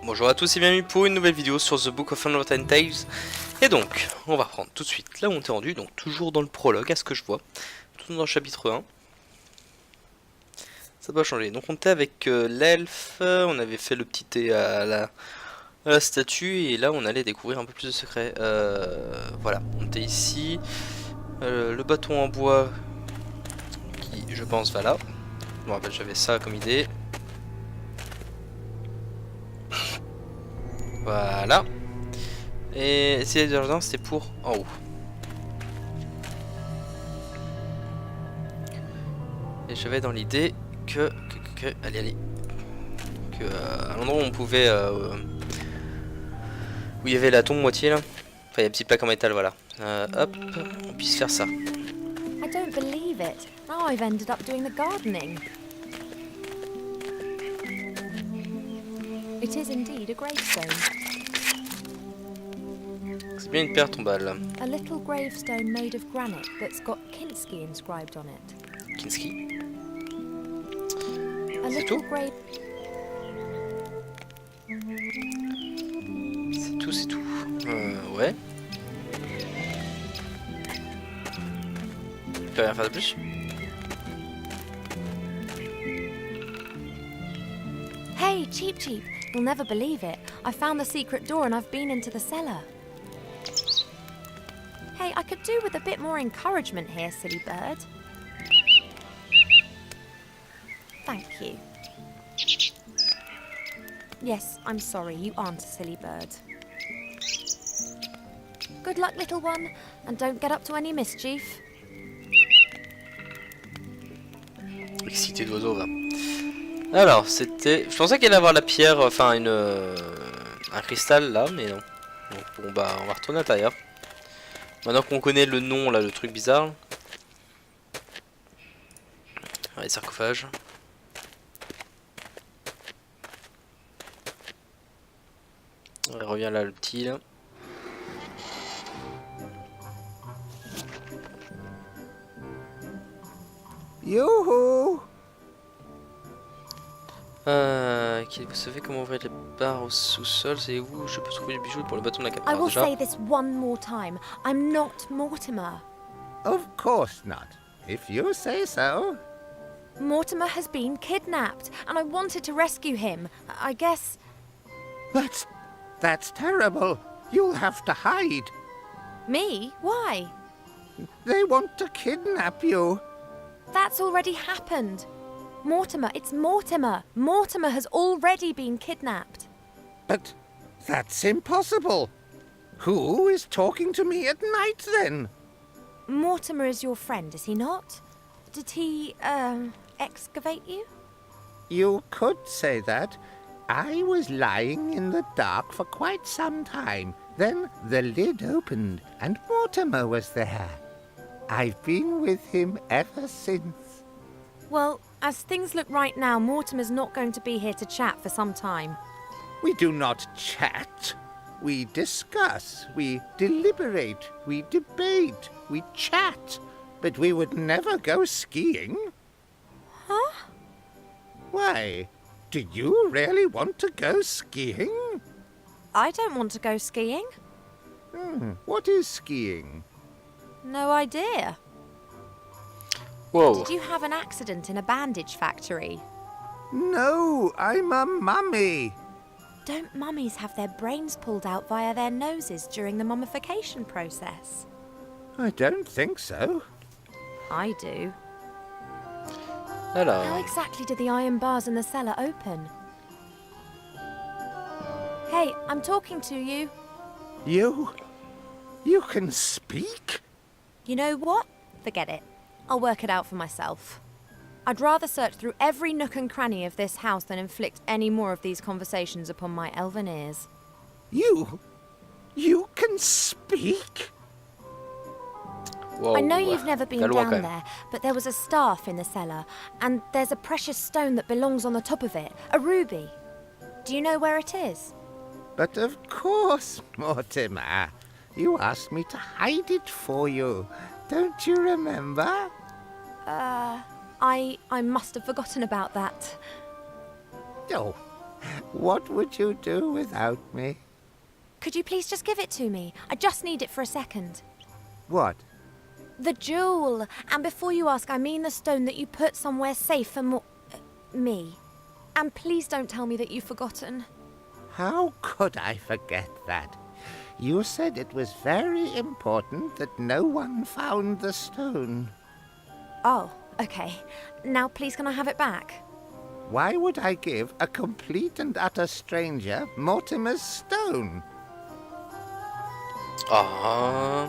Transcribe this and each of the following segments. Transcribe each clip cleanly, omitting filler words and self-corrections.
Bonjour à tous et bienvenue pour une nouvelle vidéo sur The Book of Unwritten Tales. Et donc, on va reprendre tout de suite là où on est rendu, donc toujours dans le prologue à ce que je vois. Tout dans le chapitre 1. Ça doit changer. Donc on était avec l'elfe, on avait fait le petit thé à la statue et là on allait découvrir un peu plus de secrets. Voilà, on était ici. Le bâton en bois qui je pense va là. Je me rappelle j'avais ça comme idée. Voilà. Et essayer de jardin c'était pour en haut. Et j'avais dans l'idée que allez que à l'endroit où on pouvait où il y avait la tombe moitié là, enfin il y a une petite plaque en métal, voilà, hop, on puisse faire ça. I don't believe it. Now I've ended up doing the gardening. It is indeed a gravestone. C'est bien une pierre tombale. A little gravestone made of granite that's got Kinski inscribed on it. Kinski. A little grave. C'est tout. Ouais. On peut rien faire de plus. Hey, Cheep Cheep, you'll never believe it. I found the secret door and I've been into the cellar. Hey, I could do with a bit more encouragement here, silly bird. Thank you. Yes, I'm sorry, you aren't a silly bird. Good luck, little one, and don't get up to any mischief. Excité d'oiseau, va. Alors, c'était... Je pensais qu'elle allait avoir la pierre, enfin un cristal là, mais non. Donc bon bah, on va retourner à l'intérieur. Maintenant qu'on connaît le nom là, le truc bizarre. Les sarcophages. On revient là le petit là. Youhou! Vous savez comment ouvrir les barres au sous-sol? C'est où je peux trouver du bijou pour le bâton de la I capitale will déjà. say this one more time. I'm not Mortimer. Of course not, if you say so. Mortimer has been kidnapped, and I wanted to rescue him. I guess... That's terrible. You'll have to hide. Me? Why? They want to kidnap you. That's already happened. Mortimer, it's Mortimer. Mortimer has already been kidnapped. But that's impossible. Who is talking to me at night then? Mortimer is your friend, is he not? Did he, excavate you? You could say that. I was lying in the dark for quite some time. Then the lid opened and Mortimer was there. I've been with him ever since. Well, as things look right now, Mortimer's not going to be here to chat for some time. We do not chat. We discuss, we deliberate, we debate, we chat. But we would never go skiing. Huh? Why? Do you really want to go skiing? I don't want to go skiing. What is skiing? No idea. Wow. Did you have an accident in a bandage factory? No, I'm a mummy. Don't mummies have their brains pulled out via their noses during the mummification process? I don't think so. I do. Alors. How exactly do the iron bars in the cellar open? Hey, I'm talking to you. You can speak? You know what? Forget it. I'll work it out for myself. I'd rather search through every nook and cranny of this house than inflict any more of these conversations upon my elven ears. You can speak? Wow. I know you've never been Gallois, down there, but there was a staff in the cellar, and there's a precious stone that belongs on the top of it, a ruby. Do you know where it is? But of course, Mortimer. You asked me to hide it for you. Don't you remember? I must have forgotten about that. Oh, What would you do without me? Could you please just give it to me? I just need it for a second. What? The jewel. And before you ask, I mean the stone that you put somewhere safe for me. And please don't tell me that you've forgotten. How could I forget that? You said it was very important that no one found the stone. Oh, okay. Now please can I have it back? Why would I give a complete and utter stranger Mortimer's stone? Ah.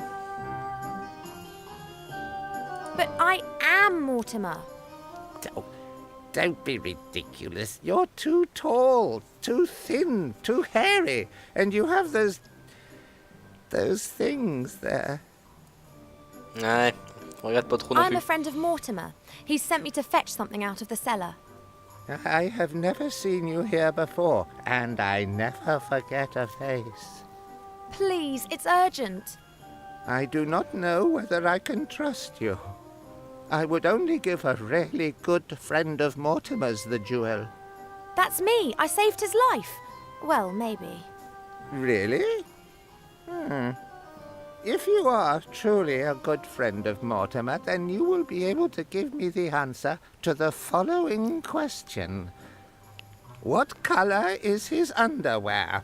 But I am Mortimer. Don't be ridiculous. You're too tall, too thin, too hairy, and you have those things there. Ouais, regarde pas trop non I'm a plus. friend of Mortimer. He's sent me to fetch something out of the cellar. I have never seen you here before, and I never forget a face. Please, it's urgent. I do not know whether I can trust you. I would only give a really good friend of Mortimer's the jewel. That's me. I saved his life. Well, maybe. Really? If you are truly a good friend of Mortimer, then you will be able to give me the answer to the following question. What color is his underwear?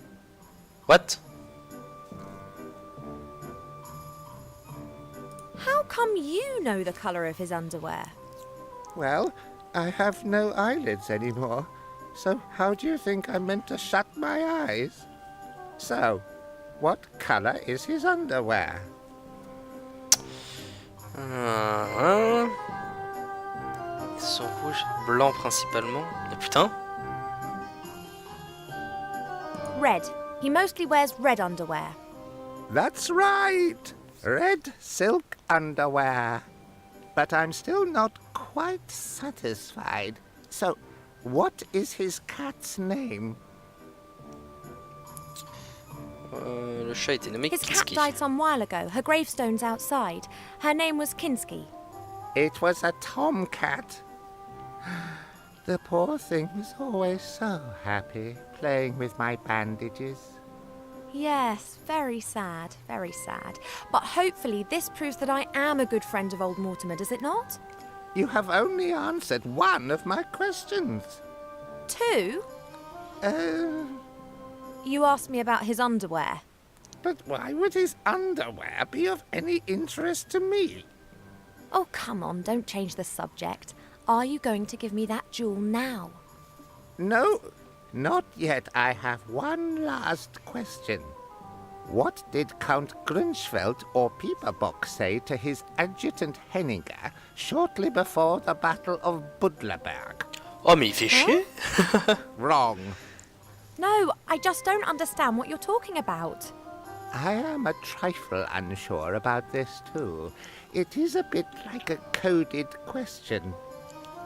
What? How come you know the colour of his underwear? Well, I have no eyelids anymore, so how do you think I'm meant to shut my eyes? So, what color is his underwear? Ils sont rouges, blancs principalement. Et putain. Red. He mostly wears red underwear. That's right! Red silk underwear. But I'm still not quite satisfied. So, what is his cat's name? Le chat était nommé His cat Kinski. died some while ago. Her gravestone's outside. Her name was Kinski. It was a tomcat. The poor thing was always so happy playing with my bandages. Yes, very sad, very sad. But hopefully this proves that I am a good friend of old Mortimer, does it not? You have only answered one of my questions. 2? Uh, You asked me about his underwear. but why would his underwear be of any interest to me? Oh, come on, don't change the subject. Are you going to give me that jewel now? No, not yet. I have one last question. What did Count Grunschfeld or Pieperbock say to his adjutant Henninger shortly before the Battle of Budleberg? Oh mais il fait chier. Wrong. No, I just don't understand what you're talking about. I am a trifle unsure about this too. It is a bit like a coded question.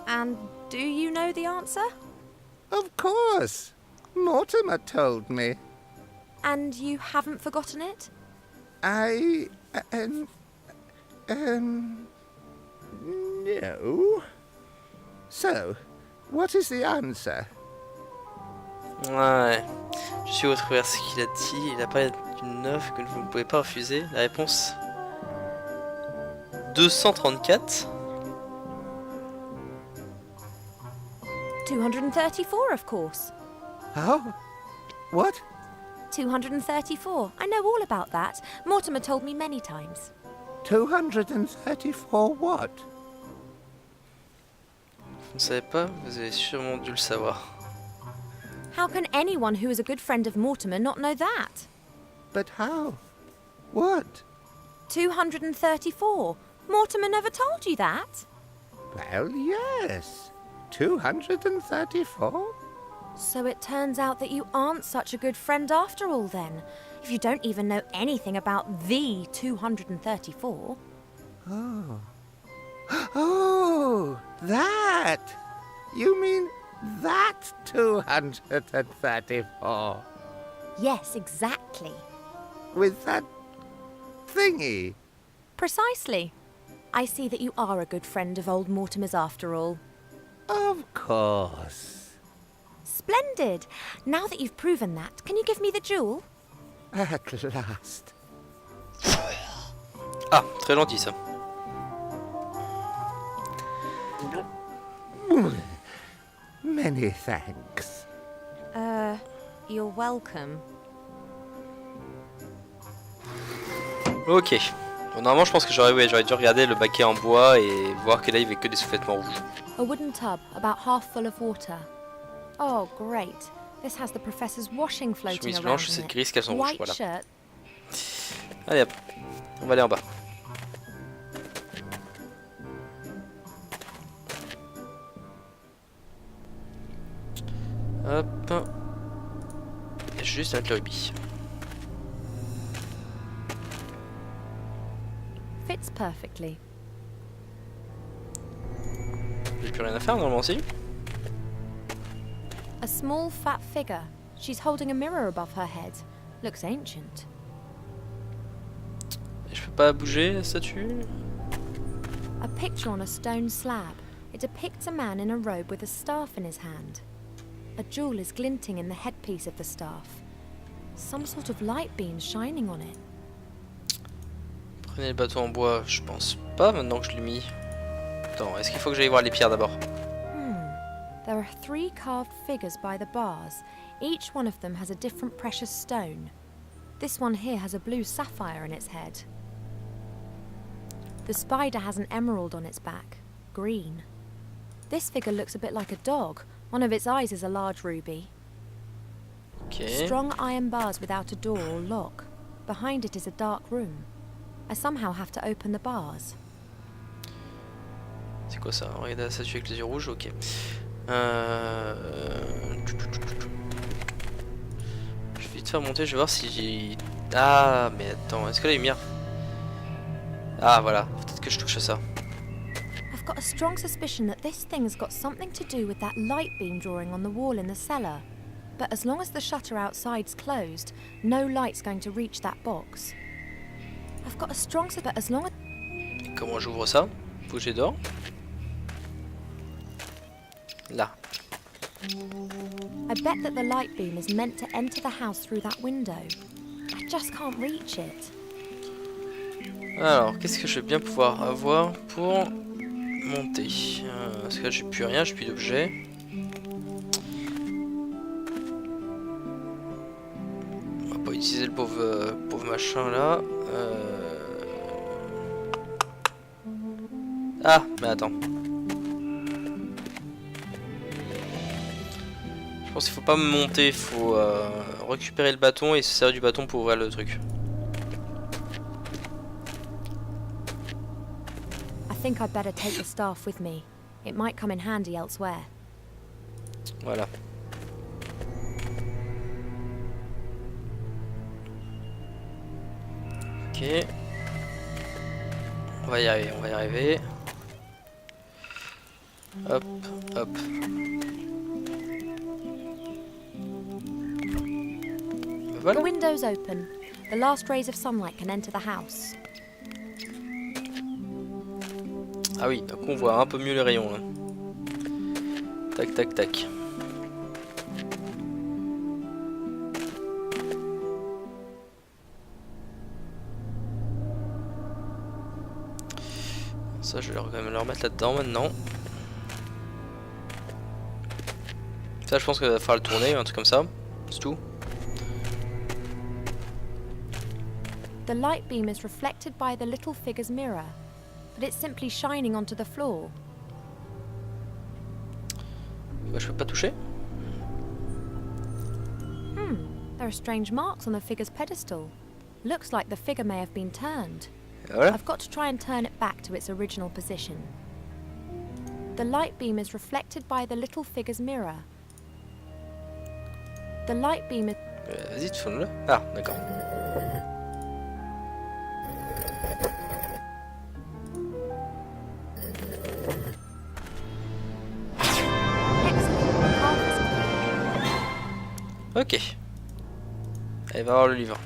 And do you know the answer? Of course. Mortimer told me. And you haven't forgotten it? No. So, what is the answer? Ouais. Je suis au travers ce qu'il a dit. Il a parlé d'une offre que vous ne pouvez pas refuser. La réponse 234. 234, of course. Oh? What? 234. I know all about that. Mortimer told me many times. 234 what? Vous ne savez pas? Vous avez sûrement dû le savoir. How can anyone who is a good friend of Mortimer not know that? But how? What? 234. Mortimer never told you that? Well, yes. 234? So it turns out that you aren't such a good friend after all then, if you don't even know anything about the 234. Oh. Oh, that! You mean that 234? Yes, exactly. With that thingy? Precisely. I see that you are a good friend of old Mortimer's after all. Of course. Splendid! Now that you've proven that, can you give me the jewel? At last. Ah, très gentil ça. Many thanks. You're welcome. Ok. Bon, normalement, je pense que j'aurais dû regarder le baquet en bois et voir que là, il y avait que des sous-vêtements rouges. A wooden tub, about half full of water. Oh, great. This has the professor's washing floating Chemise around blanche, in c'est it. gris, caleçon rouge, White voilà. shirt. Allez hop, on va aller en bas. Hop. Et juste avec le rubis. Fits perfectly. J'ai plus rien à faire normalement si. A small, fat figure. She's holding a mirror above her head. Looks ancient. Et je peux pas bouger la statue. A picture on a stone slab. It depicts a man in a robe with a staff in his hand. A jewel is glinting in the headpiece of the staff. Some sort of light beam shining on it. Prenez le bateau en bois, je pense pas maintenant que je l'ai mis. Attends, est-ce qu'il faut que j'aille voir les pierres d'abord? There are 3 carved figures by the bars. Each one of them has a different precious stone. This one here has a blue sapphire in its head. The spider has an emerald on its back, green. This figure looks a bit like a dog. One of its eyes is a large ruby. Ok. Strong iron bars without a door or lock. Behind it is a dark room. I somehow have to open the bars. C'est quoi ça? Regarde la statue avec les yeux rouges, ok. Je vais vite faire monter, je vais voir si j'ai... Ah, mais attends, est-ce que la lumière... Ah, voilà, peut-être que je touche à ça. I've got a strong suspicion that this thing's got something to do with that light beam drawing on the wall in the cellar. But as long as the shutter outside's closed, no light's going to reach that box. I've got a strong suspicion, but as long as... Et comment j'ouvre ça? Bouger dehors. Là. I bet that the light beam is meant to enter the house through that window. I just can't reach it. Alors, qu'est-ce que je vais bien pouvoir avoir pour monter? Parce que là, j'ai plus rien, j'ai plus d'objets. On va pas utiliser le pauvre machin là. Ah, mais attends. Je pense qu'il faut pas me monter, il faut récupérer le bâton et se servir du bâton pour ouvrir le truc. I think I'd better take the staff with me. It might come in handy elsewhere. Voilà. Ok. On va y arriver, on va y arriver. Hop, hop. Voilà. The window's open. The last rays of sunlight can enter the house. Ah oui, donc on voit un peu mieux les rayons là. Tac, tac, tac. Ça, je vais quand même le remettre là-dedans maintenant. Ça, je pense qu'il va falloir le tourner, un truc comme ça. C'est tout. The light beam is reflected by the little figure's mirror, but it's simply shining onto the floor. Bah, je peux pas toucher. There are strange marks on the figure's pedestal. Looks like the figure may have been turned. Et voilà. I've got to try and turn it back to its original position. The light beam is reflected by the little figure's mirror. The light beam is... Vas-y, tu tournes-le. Ah, d'accord. Ok. Allez, va voir le livre.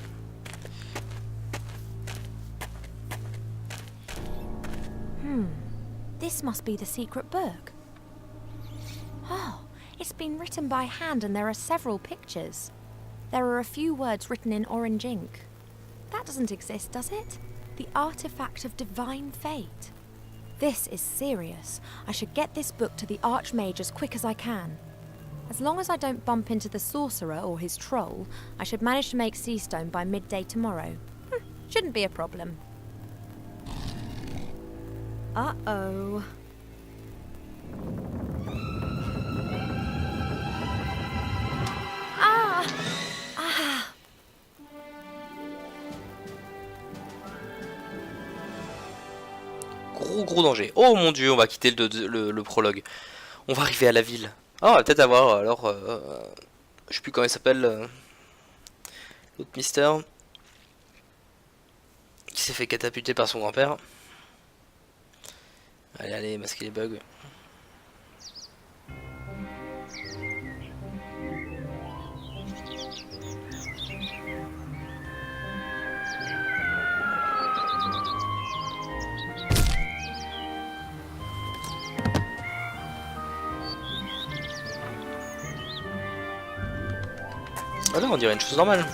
This must be the secret book. Oh, It's been written by hand and there are several pictures. There are a few words written in orange ink. That doesn't exist, does it? The artifact of divine fate. This is serious. I should get this book to the Archmage as quick as I can. As long as I don't bump into the sorcerer or his troll, I should manage to make Seastone by midday tomorrow. Shouldn't be a problem. Uh-oh. Gros danger. Oh mon dieu, on va quitter le prologue. On va arriver à la ville. Ah, on va peut-être avoir alors... je sais plus comment il s'appelle. L'autre mystère. Qui s'est fait catapulter par son grand-père. Allez, masquer les bugs. Ah là, on dirait une chose normale.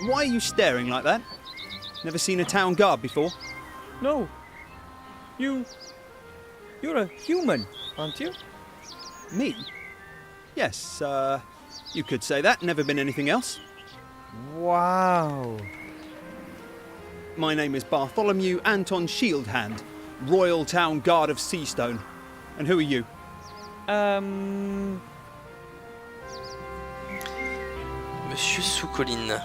Why are you staring like that? Never seen a town guard before? No. You're a human, aren't you? Me? Yes, you could say that. Never been anything else. Wow. My name is Bartholomew Anton Shieldhand, Royal Town Guard of Seastone. And who are you? Monsieur Sous-Colline.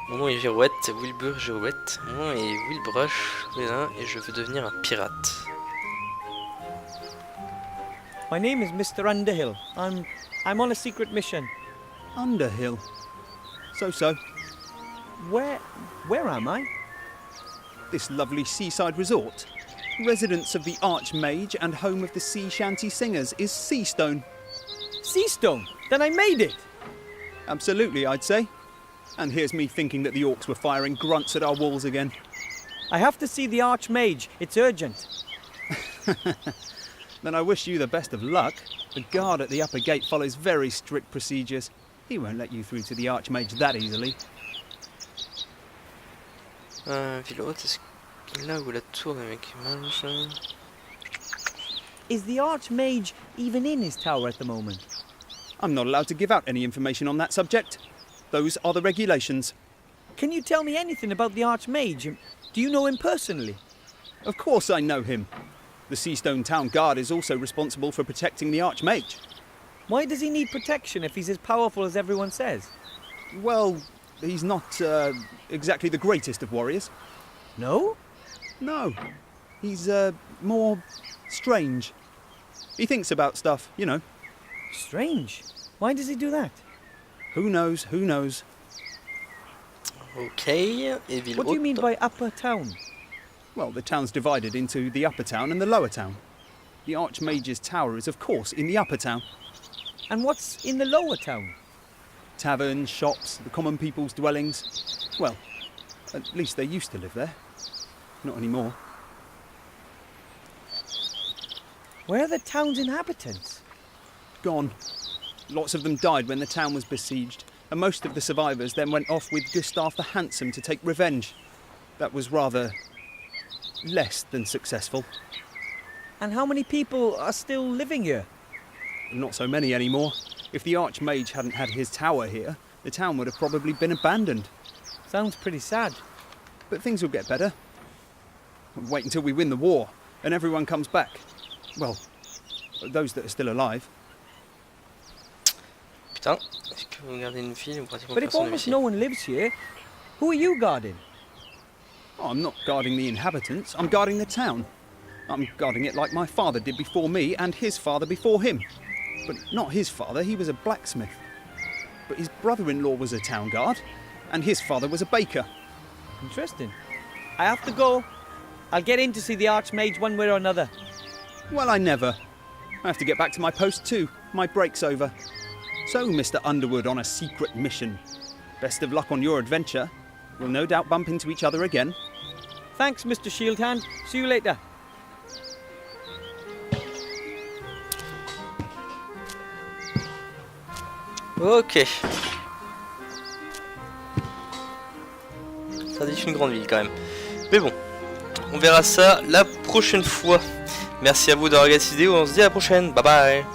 Mon nom est Girouette, Wilbur Girouette. Mon nom est Wilbrush, et je veux devenir un pirate. My name is Mr. Underhill. I'm on a secret mission. Underhill. So. Where am I? This lovely seaside resort. Residence of the Archmage and home of the sea shanty singers is Seastone. Seastone? Then I made it! Absolutely, I'd say. And here's me thinking that the orcs were firing grunts at our walls again. I have to see the Archmage. It's urgent. Then I wish you the best of luck. The guard at the upper gate follows very strict procedures. He won't let you through to the Archmage that easily. Ville haute, est-ce qu'il là où la tour avec machin? Is the Archmage even in his tower at the moment? I'm not allowed to give out any information on that subject. Those are the regulations. Can you tell me anything about the Archmage? Do you know him personally? Of course I know him. The Seastone Town Guard is also responsible for protecting the Archmage. Why does he need protection if he's as powerful as everyone says? Well, he's not exactly the greatest of warriors. No? No. He's more strange. He thinks about stuff, you know. Strange. Why does he do that? Who knows, who knows. Okay, et ville What do you mean haute. by upper town? Well, the town's divided into the upper town and the lower town. The Archmage's tower is, of course, in the upper town. And what's in the lower town? Taverns, shops, the common people's dwellings. Well, at least they used to live there. Not anymore. Where are the town's inhabitants? Gone. Lots of them died when the town was besieged, and most of the survivors then went off with Gustav the Handsome to take revenge. That was rather less than successful. And how many people are still living here? Not so many anymore. If the Archmage hadn't had his tower here, the town would have probably been abandoned. Sounds pretty sad. But things will get better. Wait until we win the war, and everyone comes back. Well, those that are still alive. Putain, est-ce que vous gardez une ville ou pratiquement But if personne almost ici? no one lives here, who are you guarding? Oh, I'm not guarding the inhabitants, I'm guarding the town. I'm guarding it like my father did before me and his father before him. But not his father, he was a blacksmith. But his brother-in-law was a town guard, and his father was a baker. Interesting. I have to go. I'll get in to see the Archmage one way or another. Well, I never. I have to get back to my post too. My break's over. So, Mr. Underwood on a secret mission. Best of luck on your adventure. We'll no doubt bump into each other again. Thanks, Mr. Shieldhand. See you later. Ok. Ça dit une grande ville quand même. Mais bon, on verra ça la prochaine fois. Merci à vous d'avoir regardé cette vidéo, on se dit à la prochaine. Bye bye.